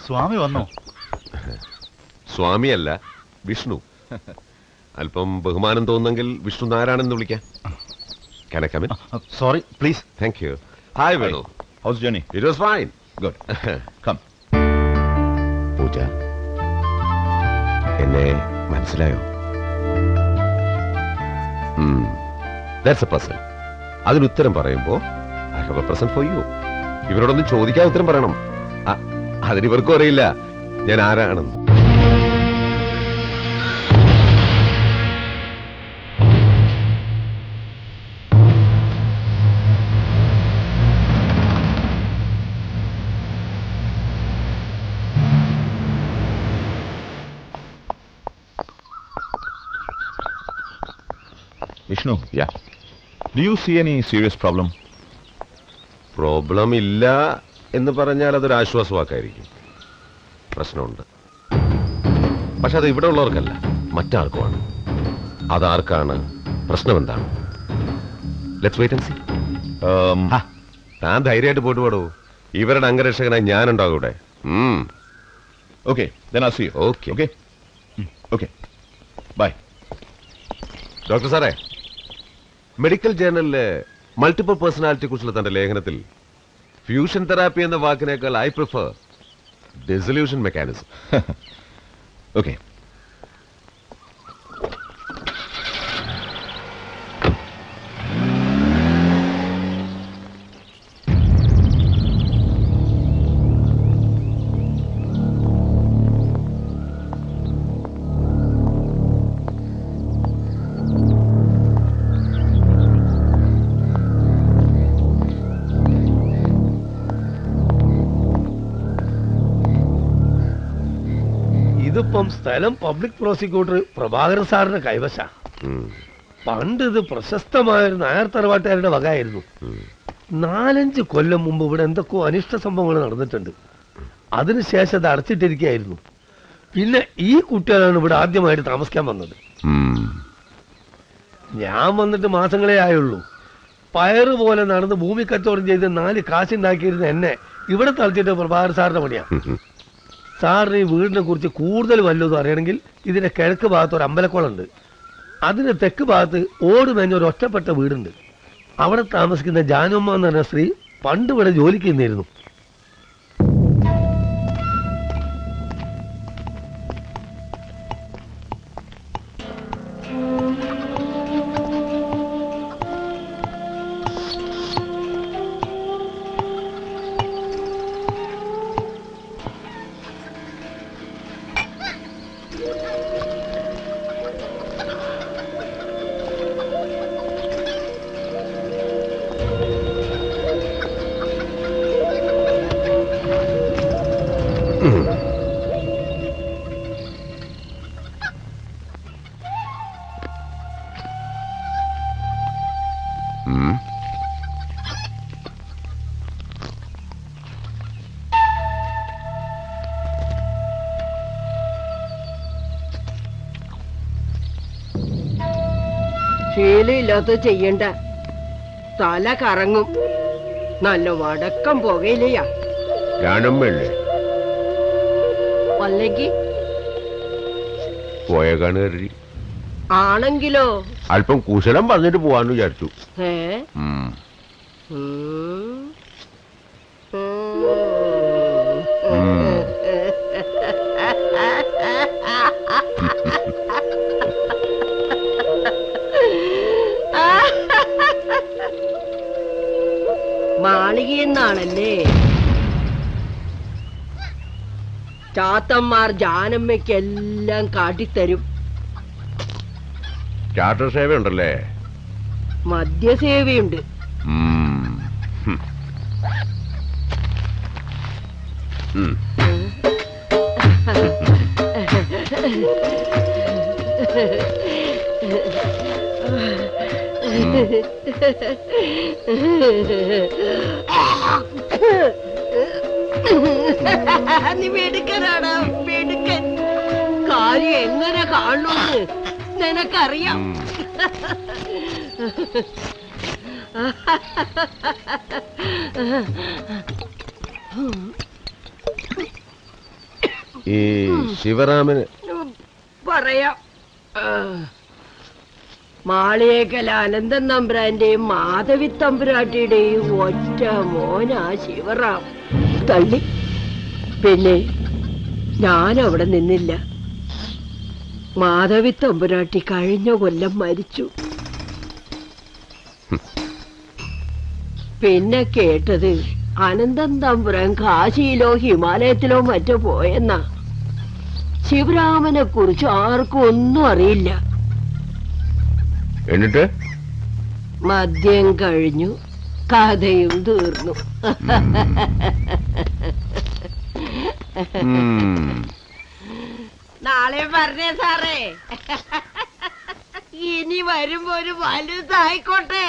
സ്വാമി വന്നോ? സ്വാമിയല്ല, വിഷ്ണു. അല്പം ബഹുമാനം തോന്നുന്നെങ്കിൽ വിഷ്ണു നാരായണെന്ന് വിളിക്കാം. Can I come in? Sorry, please. Thank you. Hi, Venu. How's the journey? It was fine. Good. Come. പൂജ, എന്നെ മനസ്സിലായോ? That's a puzzle. അതിന് ഉത്തരം പറയുമ്പോ I have a present for you. ഇവരോടൊന്നും ചോദിക്കാൻ ഉത്തരം പറയണം. അതിനിവർക്കും അറിയില്ല ഞാൻ ആരാണെന്ന്. Vishnu, yeah. Do you see any serious problem? Problem ഇല്ല എന്ന് പറഞ്ഞാൽ അതൊരു ആശ്വാസവാക്കായിരിക്കും. പ്രശ്നമുണ്ട്. പക്ഷെ അത് ഇവിടെ ഉള്ളവർക്കല്ല, മറ്റാർക്കുമാണ്. അതാർക്കാണ്, പ്രശ്നം എന്താണ്? Let's wait and see. താൻ ധൈര്യമായിട്ട് പോയിട്ട് പാടൂ. ഇവരുടെ അംഗരക്ഷകനായി ഞാനുണ്ടാകും ഇവിടെ. Okay, then I'll see you. Okay. Okay? Okay. Bye. Doctor സാറേ, മെഡിക്കൽ ജേർണലിലെ മൾട്ടിപ്പിൾ പേഴ്സണാലിറ്റിയെ കുറിച്ചുള്ള തന്റെ ലേഖനത്തിൽ ഫ്യൂഷൻ തെറാപ്പി എന്ന വാക്കിനേക്കാൾ I prefer dissolution mechanism. Okay. ഇതിപ്പം സ്ഥലം പബ്ലിക് പ്രോസിക്യൂട്ടർ പ്രഭാകരൻ സാറിന്റെ കൈവശ. പണ്ട് ഇത് പ്രശസ്തമായൊരു നായർ തറവാട്ടുകാരുടെ വകയായിരുന്നു. 4-5 കൊല്ലം മുമ്പ് ഇവിടെ എന്തൊക്കെയോ അനിഷ്ട സംഭവങ്ങൾ നടന്നിട്ടുണ്ട്. അതിനുശേഷം അത് അടച്ചിട്ടിരിക്കുകയായിരുന്നു. പിന്നെ ഈ കുട്ടികളാണ് ഇവിടെ ആദ്യമായിട്ട് താമസിക്കാൻ വന്നത്. ഞാൻ വന്നിട്ട് മാസങ്ങളേ ആയുള്ളൂ. പയറ് പോലെ നടന്ന് ഭൂമി കച്ചവടം ചെയ്ത് 4 കാശുണ്ടാക്കിയിരുന്ന എന്നെ ഇവിടെ തളച്ചിട്ട് പ്രഭാകരൻ സാറിന്റെ പണിയാണ്. സാറിന് ഈ വീടിനെ കുറിച്ച് കൂടുതൽ വല്ലതും അറിയണമെങ്കിൽ ഇതിന്റെ കിഴക്ക് ഭാഗത്ത് ഒരു അമ്പലക്കുളമുണ്ട്. അതിന്റെ തെക്ക് ഭാഗത്ത് ഓട് മേഞ്ഞ ഒരു ഒറ്റപ്പെട്ട വീടുണ്ട്. അവിടെ താമസിക്കുന്ന ജാനുമ്മ എന്ന് പറഞ്ഞ സ്ത്രീ പണ്ട് ഇവിടെ ജോലിക്ക് നിന്നിരുന്നു. ശീലമില്ലാത്ത ചെയ്യണ്ട, തല കറങ്ങും. നല്ല വടക്കം പുകയില്ലയാ. അല്ലെങ്കിൽ പോയ കാണുകരുതി ആണെങ്കിലോ അല്പം കുശലം പറഞ്ഞിട്ട് പോവാന്ന് വിചാരിച്ചു. മാളികയെന്നാണല്ലേ? ചാത്തന്മാർ ജാനമ്മയ്ക്കെല്ലാം കാട്ടിത്തരും. ചാർട്ടർ സേവയുണ്ടല്ലേ? മദ്യസേവയുണ്ട്. നീ മെടുക്കനാണ്, മെടുക്കൻ. കാര്യം എങ്ങനെ കാണുമെന്ന് നിനക്കറിയാം. ഈ ശിവരാമന് പറയാം. മാളിയേക്കൽ അനന്തൻ തമ്പുരാന്റെയും മാധവി തമ്പുരാട്ടിയുടെയും ഒറ്റ മോനാ ശിവറാം. തള്ളി. പിന്നെ ഞാൻ അവിടെ നിന്നില്ല. മാധവി തമ്പുരാട്ടി കഴിഞ്ഞ കൊല്ലം മരിച്ചു. പിന്നെ കേട്ടത് അനന്തൻ തമ്പുരാൻ കാശിയിലോ ഹിമാലയത്തിലോ മറ്റോ പോയെന്നാ. ശിവരാമനെ കുറിച്ച് ആർക്കും ഒന്നും അറിയില്ല. എന്നിട്ട് മദ്യം കഴിഞ്ഞു, കഥയും തീർന്നു. നാളെ പറഞ്ഞേ സാറേ, ഇനി വരുമ്പോ ഒരു വലുതായിക്കോട്ടെ.